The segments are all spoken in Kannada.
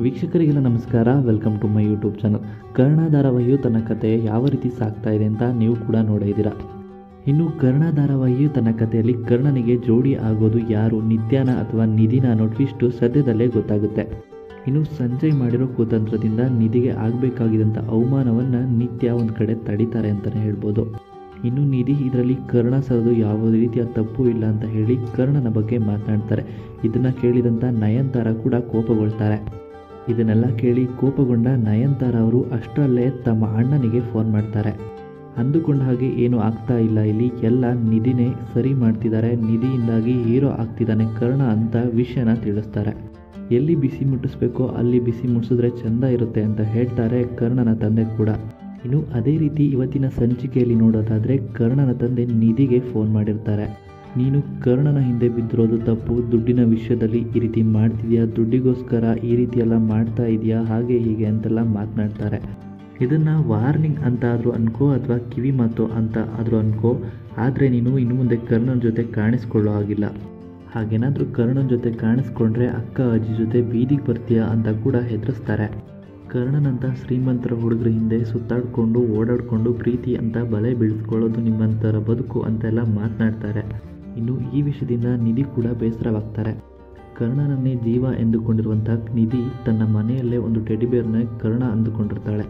ವೀಕ್ಷಕರಿಗೆಲ್ಲ ನಮಸ್ಕಾರ. Welcome to my YouTube channel. Karna ಧಾರಾವಾಹಿಯು ತನ್ನ ಕತೆ ಯಾವ ರೀತಿ ಸಾಗ್ತಾ ಇದೆ ಅಂತ ನೀವು ಕೂಡ ನೋಡಿದ್ದೀರಾ. ಇನ್ನು ಕರ್ಣ ಧಾರಾವಾಹಿಯು ತನ್ನ ಕಥೆಯಲ್ಲಿ ಕರ್ಣನಿಗೆ ಜೋಡಿ ಆಗೋದು ಯಾರು, ನಿತ್ಯಾನ ಅಥವಾ ನಿಧಿನ ಅನ್ನೋ ಟ್ವಿಸ್ಟು ಸದ್ಯದಲ್ಲೇ ಗೊತ್ತಾಗುತ್ತೆ. ಇನ್ನು ಸಂಜಯ್ ಮಾಡಿರೋ ಕುತಂತ್ರದಿಂದ ನಿಧಿಗೆ ಆಗಬೇಕಾಗಿದ್ದಂಥ ಅವಮಾನವನ್ನು ನಿತ್ಯ ಒಂದು ಕಡೆ ತಡೀತಾರೆ ಅಂತಲೇ ಹೇಳ್ಬೋದು. ಇನ್ನು ನಿಧಿ ಇದರಲ್ಲಿ ಕರ್ಣ ಸರದು ಯಾವುದೇ ರೀತಿಯ ತಪ್ಪು ಇಲ್ಲ ಅಂತ ಹೇಳಿ ಕರ್ಣನ ಬಗ್ಗೆ ಮಾತನಾಡ್ತಾರೆ. ಇದನ್ನು ಕೇಳಿದಂಥ ನಯನತಾರ ಕೂಡ ಕೋಪಗೊಳ್ತಾರೆ. ಇದನ್ನೆಲ್ಲ ಕೇಳಿ ಕೋಪಗೊಂಡ ನಯನತಾರ ಅವರು ಅಷ್ಟರಲ್ಲೇ ತಮ್ಮ ಅಣ್ಣನಿಗೆ ಫೋನ್ ಮಾಡ್ತಾರೆ. ಅಂದುಕೊಂಡ ಹಾಗೆ ಏನೂ ಆಗ್ತಾ ಇಲ್ಲ, ಇಲ್ಲಿ ಎಲ್ಲ ನಿಧಿನೇ ಸರಿ ಮಾಡ್ತಿದ್ದಾರೆ, ನಿಧಿಯಿಂದಾಗಿ ಹೀರೋ ಆಗ್ತಿದ್ದಾನೆ ಕರ್ಣ ಅಂತ ವಿಷಯನ ತಿಳಿಸ್ತಾರೆ. ಎಲ್ಲಿ ಬಿಸಿ ಮುಟ್ಟಿಸ್ಬೇಕೋ ಅಲ್ಲಿ ಬಿಸಿ ಮುಟ್ಟಿಸಿದ್ರೆ ಚೆಂದ ಇರುತ್ತೆ ಅಂತ ಹೇಳ್ತಾರೆ ಕರ್ಣನ ತಂದೆ ಕೂಡ. ಇನ್ನು ಅದೇ ರೀತಿ ಇವತ್ತಿನ ಸಂಚಿಕೆಯಲ್ಲಿ ನೋಡೋದಾದರೆ ಕರ್ಣನ ತಂದೆ ನಿಧಿಗೆ ಫೋನ್ ಮಾಡಿರ್ತಾರೆ. ನೀನು ಕರ್ಣನ ಹಿಂದೆ ಬಿದ್ದಿರೋದು ತಪ್ಪು, ದುಡ್ಡಿನ ವಿಷಯದಲ್ಲಿ ಈ ರೀತಿ ಮಾಡ್ತಿದ್ಯಾ, ದುಡ್ಡಿಗೋಸ್ಕರ ಈ ರೀತಿ ಎಲ್ಲ ಮಾಡ್ತಾ ಇದೆಯಾ, ಹಾಗೆ ಹೀಗೆ ಅಂತೆಲ್ಲ ಮಾತನಾಡ್ತಾರೆ. ಇದನ್ನು ವಾರ್ನಿಂಗ್ ಅಂತ ಆದರೂ ಅನ್ಕೋ ಅಥವಾ ಕಿವಿ ಮಾತು ಅಂತ ಆದರೂ ಅನ್ಕೋ, ಆದರೆ ನೀನು ಇನ್ನು ಮುಂದೆ ಕರ್ಣನ ಜೊತೆ ಕಾಣಿಸ್ಕೊಳ್ಳೋ ಆಗಿಲ್ಲ. ಹಾಗೇನಾದರೂ ಕರ್ಣನ ಜೊತೆ ಕಾಣಿಸ್ಕೊಂಡ್ರೆ ಅಕ್ಕ ಅಜ್ಜಿ ಜೊತೆ ಬೀದಿಗೆ ಬರ್ತೀಯಾ ಅಂತ ಕೂಡ ಹೆದರಿಸ್ತಾರೆ. ಕರ್ಣನಂಥ ಶ್ರೀಮಂತರ ಹುಡುಗರ ಹಿಂದೆ ಸುತ್ತಾಡಿಕೊಂಡು ಓಡಾಡಿಕೊಂಡು ಪ್ರೀತಿ ಅಂತ ಬಲೆ ಬೀಳಿಸ್ಕೊಳ್ಳೋದು ನಿಮ್ಮಂಥರ ಬದುಕು ಅಂತೆಲ್ಲ ಮಾತನಾಡ್ತಾರೆ. ಇನ್ನು ಈ ವಿಷಯದಿಂದ ನಿಧಿ ಕೂಡ ಬೇಸರವಾಗ್ತಾರೆ. ಕರ್ಣನನ್ನೇ ಜೀವ ಎಂದುಕೊಂಡಿರುವಂಥ ನಿಧಿ ತನ್ನ ಮನೆಯಲ್ಲೇ ಒಂದು ಟೆಡಿಬೇರ್ನ ಕರ್ಣ ಅಂದುಕೊಂಡಿರ್ತಾಳೆ.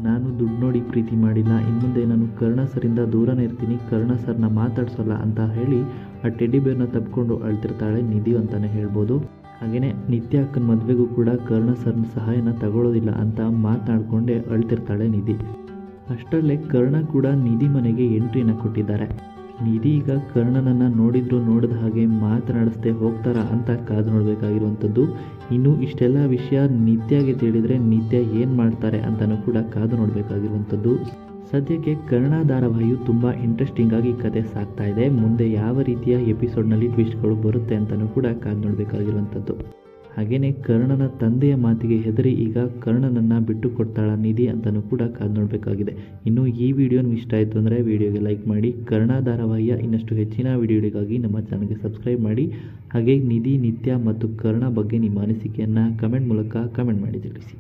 ನಾನು ದುಡ್ಡು ನೋಡಿ ಪ್ರೀತಿ ಮಾಡಿಲ್ಲ, ಇನ್ಮುಂದೆ ನಾನು ಕರ್ಣ ಸರಿಂದ ದೂರನೇ ಇರ್ತೀನಿ, ಕರ್ಣ ಸರ್ನ ಮಾತಾಡ್ಸೋಲ್ಲ ಅಂತ ಹೇಳಿ ಆ ಟೆಡಿಬೇರ್ನ ತಪ್ಪಿಕೊಂಡು ಅಳ್ತಿರ್ತಾಳೆ ನಿಧಿ ಅಂತಲೇ ಹೇಳ್ಬೋದು. ಹಾಗೆಯೇ ನಿತ್ಯ ಅಕ್ಕನ ಮದುವೆಗೂ ಕೂಡ ಕರ್ಣ ಸರ್ನ ಸಹಾಯನ ತಗೊಳ್ಳೋದಿಲ್ಲ ಅಂತ ಮಾತನಾಡಿಕೊಂಡೇ ಅಳ್ತಿರ್ತಾಳೆ ನಿಧಿ. ಅಷ್ಟರಲ್ಲೇ ಕರ್ಣ ಕೂಡ ನಿಧಿ ಮನೆಗೆ ಎಂಟ್ರಿನ ಕೊಟ್ಟಿದ್ದಾರೆ. ನಿಧಿ ಈಗ ಕರ್ಣನನ್ನು ನೋಡಿದ್ರು ನೋಡಿದ ಹಾಗೆ ಮಾತನಾಡಿಸ್ದೆ ಹೋಗ್ತಾರಾ ಅಂತ ಕಾದು ನೋಡಬೇಕಾಗಿರುವಂಥದ್ದು. ಇನ್ನು ಇಷ್ಟೆಲ್ಲ ವಿಷಯ ನಿತ್ಯಗೆ ತಿಳಿದರೆ ನಿತ್ಯ ಏನು ಮಾಡ್ತಾರೆ ಅಂತಲೂ ಕೂಡ ಕಾದು ನೋಡಬೇಕಾಗಿರುವಂಥದ್ದು. ಸದ್ಯಕ್ಕೆ ಕರ್ಣ ಧಾರಾವಾಹಿಯು ತುಂಬ ಇಂಟ್ರೆಸ್ಟಿಂಗ್ ಆಗಿ ಕತೆ ಸಾಗ್ತಾ ಇದೆ. ಮುಂದೆ ಯಾವ ರೀತಿಯ ಎಪಿಸೋಡ್ನಲ್ಲಿ ಟ್ವಿಸ್ಟ್ಗಳು ಬರುತ್ತೆ ಅಂತಲೂ ಕೂಡ ಕಾದು ನೋಡಬೇಕಾಗಿರುವಂಥದ್ದು. ಹಾಗೆಯೇ ಕರ್ಣನ ತಂದೆಯ ಮಾತಿಗೆ ಹೆದರಿ ಈಗ ಕರ್ಣನನ್ನು ಬಿಟ್ಟು ಕೊಡ್ತಾಳ ನಿಧಿ ಅಂತಲೂ ಕೂಡ ಕಾದು ನೋಡಬೇಕಾಗಿದೆ. ಇನ್ನು ಈ ವಿಡಿಯೋ ನಿಮ್ಗೆ ಇಷ್ಟ ಆಯಿತು ಅಂದರೆ ವಿಡಿಯೋಗೆ ಲೈಕ್ ಮಾಡಿ. ಕರ್ಣ ಧಾರಾವಾಹಿಯ ಇನ್ನಷ್ಟು ಹೆಚ್ಚಿನ ವಿಡಿಯೋಗಳಿಗಾಗಿ ನಮ್ಮ ಚಾನಲ್ಗೆ ಸಬ್ಸ್ಕ್ರೈಬ್ ಮಾಡಿ. ಹಾಗೆ ನಿಧಿ, ನಿತ್ಯ ಮತ್ತು ಕರ್ಣ ಬಗ್ಗೆ ನಿಮ್ಮ ಅನಿಸಿಕೆಯನ್ನು ಕಮೆಂಟ್ ಮೂಲಕ ಕಮೆಂಟ್ ಮಾಡಿ ತಿಳಿಸಿ.